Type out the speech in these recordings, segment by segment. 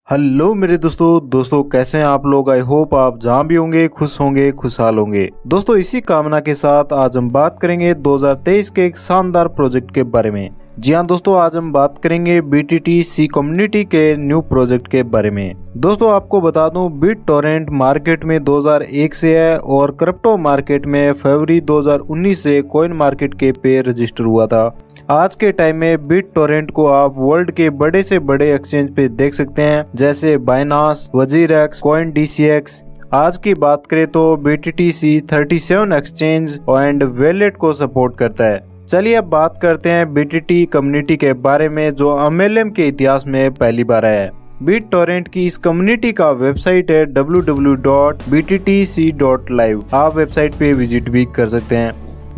Hello मेरे दोस्तों कैसे हैं आप लोग। आई होप आप जहां भी होंगे खुश होंगे खुशहाल होंगे। दोस्तों इसी कामना के साथ आज हम बात करेंगे 2023 के एक शानदार प्रोजेक्ट के बारे में। जी हाँ दोस्तों, आज हम बात करेंगे BTTC कम्युनिटी के न्यू प्रोजेक्ट के बारे में। दोस्तों आपको बता दूं, BitTorrent मार्केट में 2001 से है और क्रिप्टो मार्केट में फरवरी 2019 से कॉइन मार्केट के पे रजिस्टर हुआ था। आज के टाइम में BitTorrent को आप वर्ल्ड के बड़े से बड़े एक्सचेंज पे देख सकते हैं, जैसे बाइनांस, WazirX, CoinDCX। आज की बात करें तो BTTC 37 एक्सचेंज एंड वॉलेट को सपोर्ट करता है। चलिए अब बात करते हैं BTT कम्युनिटी के बारे में, जो MLM के इतिहास में पहली बार है। BitTorrent की इस कम्युनिटी का वेबसाइट है www.bttc.live। आप वेबसाइट पे विजिट भी कर सकते हैं।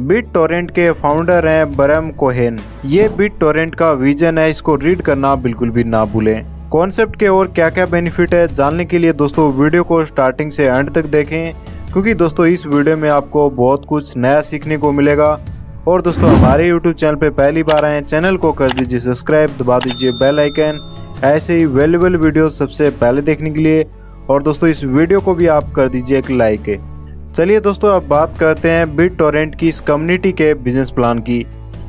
BitTorrent के फाउंडर हैं ब्रैम कोहेन। ये BitTorrent का विजन है, इसको रीड करना बिल्कुल भी ना भूलें। कॉन्सेप्ट के और क्या क्या बेनिफिट है जानने के लिए दोस्तों वीडियो को स्टार्टिंग से एंड तक देखें, क्योंकि दोस्तों इस वीडियो में आपको बहुत कुछ नया सीखने को मिलेगा। और दोस्तों हमारे YouTube चैनल पे पहली बार आए, चैनल को कर दीजिए सब्सक्राइब, दबा दीजिए बेल आइकन, ऐसे ही वैल्यूएबल वीडियो सबसे पहले देखने के लिए। और दोस्तों इस वीडियो को भी आप कर दीजिए एक लाइक। चलिए दोस्तों अब बात करते हैं BitTorrent की इस कम्युनिटी के बिजनेस प्लान की।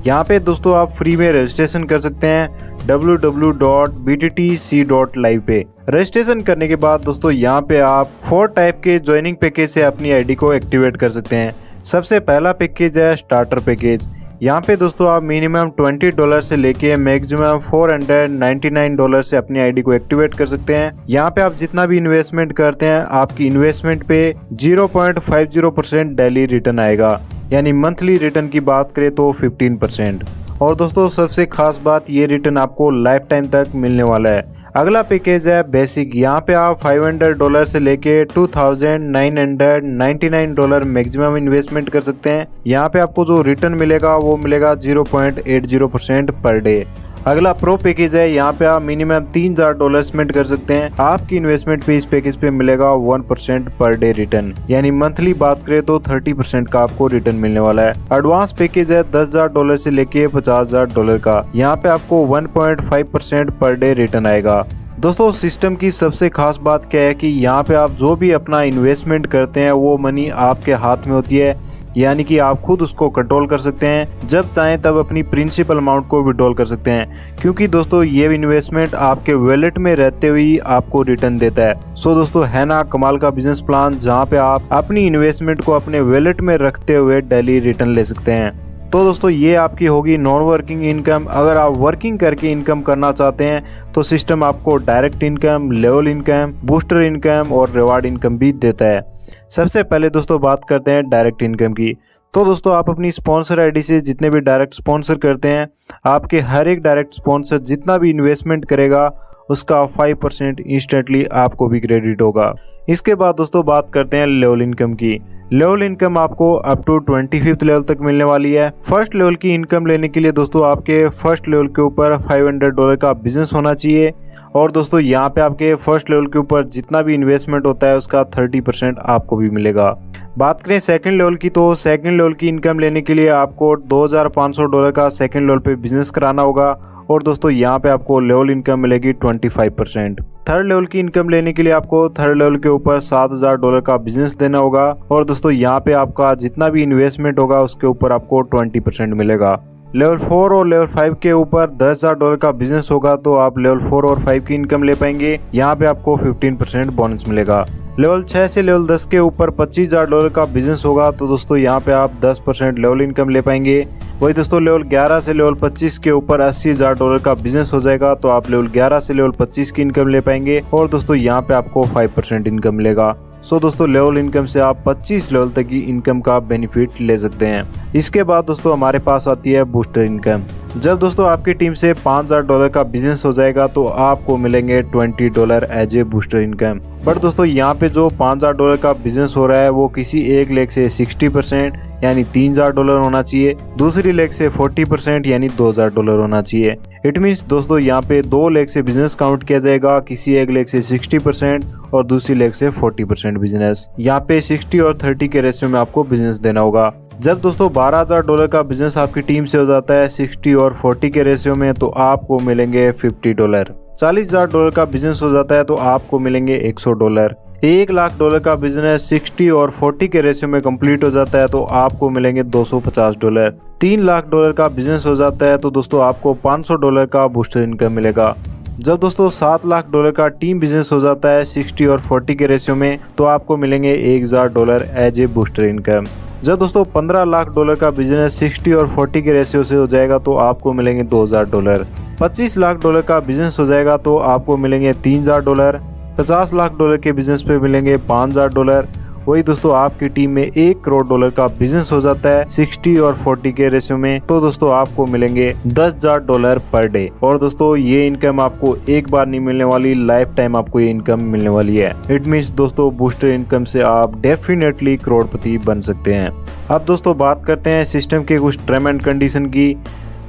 यहाँ पे दोस्तों आप फ्री में रजिस्ट्रेशन कर सकते हैं www.bttc.live पे। रजिस्ट्रेशन करने के बाद दोस्तों यहाँ पे आप 4 टाइप के ज्वाइनिंग पैकेज से अपनी आईडी को एक्टिवेट कर सकते हैं। सबसे पहला पैकेज है स्टार्टर पैकेज। यहाँ पे दोस्तों आप मिनिमम $20 से लेके मैक्सिमम $499 से अपनी आईडी को एक्टिवेट कर सकते हैं। यहाँ पे आप जितना भी इन्वेस्टमेंट करते हैं, आपकी इन्वेस्टमेंट पे 0.50% डेली रिटर्न आएगा, यानी मंथली रिटर्न की बात करें तो 15%। और दोस्तों सबसे खास बात, ये रिटर्न आपको लाइफ टाइम तक मिलने वाला है। अगला पैकेज है बेसिक। यहाँ पे आप $500 से लेके $2,999 मैक्सिमम इन्वेस्टमेंट कर सकते हैं। यहाँ पे आपको जो रिटर्न मिलेगा वो मिलेगा 0.80% पर डे। अगला प्रो पैकेज है। यहाँ पे आप मिनिमम $3,000 इन्वेस्टमेंट कर सकते हैं। आपकी इन्वेस्टमेंट पे इस पैकेज पे मिलेगा 1% पर डे रिटर्न, यानी मंथली बात करें तो 30% का आपको रिटर्न मिलने वाला है। एडवांस पैकेज है $10,000 से लेके $50,000 का। यहाँ पे आपको 1.5% पर डे रिटर्न आएगा। दोस्तों सिस्टम की सबसे खास बात क्या है कि यहाँ पे आप जो भी अपना इन्वेस्टमेंट करते हैं वो मनी आपके हाथ में होती है, यानी कि आप खुद उसको कंट्रोल कर सकते हैं। जब चाहें तब अपनी प्रिंसिपल अमाउंट को विड्रॉल कर सकते हैं, क्योंकि दोस्तों ये इन्वेस्टमेंट आपके वॉलेट में रहते हुए आपको रिटर्न देता है। सो दोस्तों है ना कमाल का बिजनेस प्लान, जहाँ पे आप अपनी इन्वेस्टमेंट को अपने वॉलेट में रखते हुए डेली रिटर्न ले सकते हैं। तो दोस्तों ये आपकी होगी नॉन वर्किंग इनकम। अगर आप वर्किंग करके इनकम करना चाहते हैं तो सिस्टम आपको direct income, level income, booster income और रिवार्ड इनकम भी देता है। सबसे पहले दोस्तों बात करते हैं डायरेक्ट इनकम की। तो दोस्तों आप अपनी स्पॉन्सर आईडी से जितने भी डायरेक्ट स्पॉन्सर करते हैं, आपके हर एक डायरेक्ट स्पॉन्सर जितना भी इन्वेस्टमेंट करेगा उसका 5% इंस्टेंटली आपको भी क्रेडिट होगा। इसके बाद दोस्तों बात करते हैं लेवल इनकम की। लेवल इनकम आपको अप टू 25th लेवल तक मिलने वाली है। फर्स्ट लेवल की इनकम लेने के लिए दोस्तों आपके फर्स्ट लेवल के ऊपर $500 का बिजनेस होना चाहिए। और दोस्तों यहाँ पे आपके फर्स्ट लेवल के ऊपर जितना भी इन्वेस्टमेंट होता है उसका 30% आपको भी मिलेगा। बात करें सेकंड लेवल की, तो सेकंड लेवल की इनकम लेने के लिए आपको $2,500 का सेकंड लेवल पे बिजनेस कराना होगा। और दोस्तों यहाँ पे आपको लेवल इनकम मिलेगी 25%। थर्ड लेवल की इनकम लेने के लिए आपको थर्ड लेवल के ऊपर $7,000 का बिजनेस देना होगा। और दोस्तों यहाँ पे आपका जितना भी इन्वेस्टमेंट होगा उसके ऊपर आपको 20% मिलेगा। लेवल 4 और लेवल 5 के ऊपर $10,000 का बिजनेस होगा तो आप लेवल 4 और 5 की इनकम ले पाएंगे। यहाँ पे आपको 15% बोनस मिलेगा। लेवल 6 से लेवल 10 के ऊपर $25,000 का बिजनेस होगा तो दोस्तों यहाँ पे आप 10% लेवल इनकम ले पाएंगे। वही दोस्तों लेवल 11 से लेवल 25 के ऊपर $80,000 का बिजनेस हो जाएगा तो आप लेवल 11 से लेवल 25 की इनकम ले पाएंगे। और दोस्तों यहाँ पे आपको 5% इनकम मिलेगा। सो दोस्तों लेवल इनकम से आप 25 लेवल तक की इनकम का बेनिफिट ले सकते हैं। इसके बाद दोस्तों हमारे पास आती है बूस्टर इनकम। जब दोस्तों आपकी टीम से $5,000 का बिजनेस हो जाएगा तो आपको मिलेंगे $20 as a booster income. But दोस्तों यहाँ पे जो $5,000 का बिजनेस हो रहा है वो किसी एक लेग से 60% यानी $3,000 होना चाहिए, दूसरी लेग से 40% यानी $2,000 होना चाहिए। इट मीन्स दोस्तों यहाँ पे 2 लेग से बिजनेस काउंट किया जाएगा, किसी एक लेग से 60% और दूसरी लेग से 40% बिजनेस। यहाँ पे 60 और 30 के रेशियो में आपको बिजनेस देना होगा। जब दोस्तों $12,000 का बिजनेस आपकी टीम से हो जाता है 60 और 40 के रेशियो में, तो आपको मिलेंगे $50। $40,000 का बिजनेस हो जाता है तो आपको मिलेंगे $100। $1 लाख का बिजनेस 60 और 40 के रेशियो में कंप्लीट हो जाता है तो आपको मिलेंगे $250। $3 लाख का बिजनेस हो जाता है तो दोस्तों आपको $500 का बूस्टर इनकम मिलेगा। जब दोस्तों $7 लाख का टीम बिजनेस हो जाता है 60 और 40 के रेशियो में तो आपको मिलेंगे $1,000 एज ए बूस्टर इनकम। जब दोस्तों $15 लाख का बिजनेस 60 और 40 के रेशियो से हो जाएगा तो आपको मिलेंगे $2,000। $25 लाख का बिजनेस हो जाएगा तो आपको मिलेंगे $3,000। $50 लाख के बिजनेस पे मिलेंगे $5,000। वही दोस्तों आपकी टीम में $1 करोड़ का बिजनेस हो जाता है 60 और 40 के रेशियो में तो दोस्तों आपको मिलेंगे $10,000 पर डे। और दोस्तों ये इनकम आपको एक बार नहीं मिलने वाली, लाइफ टाइम आपको ये इनकम मिलने वाली है। इट मीन्स दोस्तों बूस्टर इनकम से आप डेफिनेटली करोड़पति बन सकते हैं। अब दोस्तों बात करते हैं सिस्टम के कुछ टर्म एंड कंडीशन की।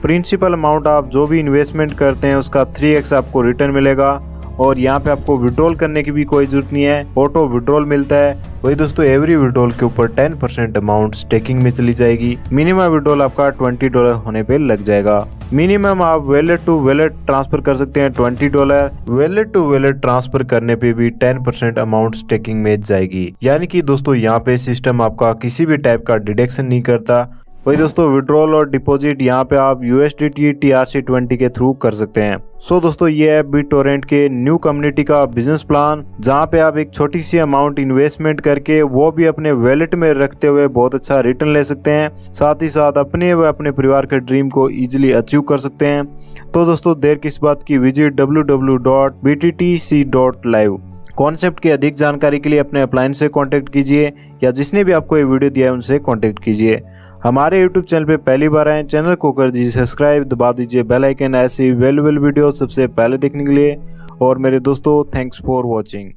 प्रिंसिपल अमाउंट आप जो भी इन्वेस्टमेंट करते हैं उसका 3x आपको रिटर्न मिलेगा और यहाँ पे आपको विड्रॉल करने की भी कोई जरूरत नहीं है, ऑटो विड्रॉल मिलता है। वही दोस्तों एवरी विड्रॉल के ऊपर 10% अमाउंट स्टेकिंग में चली जाएगी। मिनिमम विड्रॉल आपका $20 होने पे लग जाएगा। मिनिमम आप वैलेट टू वैलेट ट्रांसफर कर सकते हैं $20। वैलेट टू वैलेट ट्रांसफर करने पे भी 10% अमाउंट स्टेकिंग में जाएगी। यानी कि दोस्तों यहाँ पे सिस्टम आपका किसी भी टाइप का डिडक्शन नहीं करता। वही दोस्तों विड्रॉल और डिपॉजिट यहाँ पे आप USDT TRC20 के थ्रू कर सकते हैं। सो दोस्तों ये है BitTorrent के न्यू कम्युनिटी का बिजनेस प्लान, जहाँ पे आप एक छोटी सी अमाउंट इन्वेस्टमेंट करके वो भी अपने वैलेट में रखते हुए बहुत अच्छा रिटर्न ले सकते हैं, साथ ही साथ अपने व अपने परिवार के ड्रीम को इजीली अचीव कर सकते हैं। तो दोस्तों देर किस बात की, विजिट www.bttc.live। कॉन्सेप्ट की अधिक जानकारी के लिए अपने अपलाइन से कॉन्टेक्ट कीजिए या जिसने भी आपको ये वीडियो दिया है उनसे कॉन्टेक्ट कीजिए। हमारे YouTube चैनल पे पहली बार आए, चैनल को कर दीजिए सब्सक्राइब, दबा दीजिए बेल आइकन ऐसी वैल्यूएबल वीडियो सबसे पहले देखने के लिए। और मेरे दोस्तों थैंक्स फॉर वॉचिंग।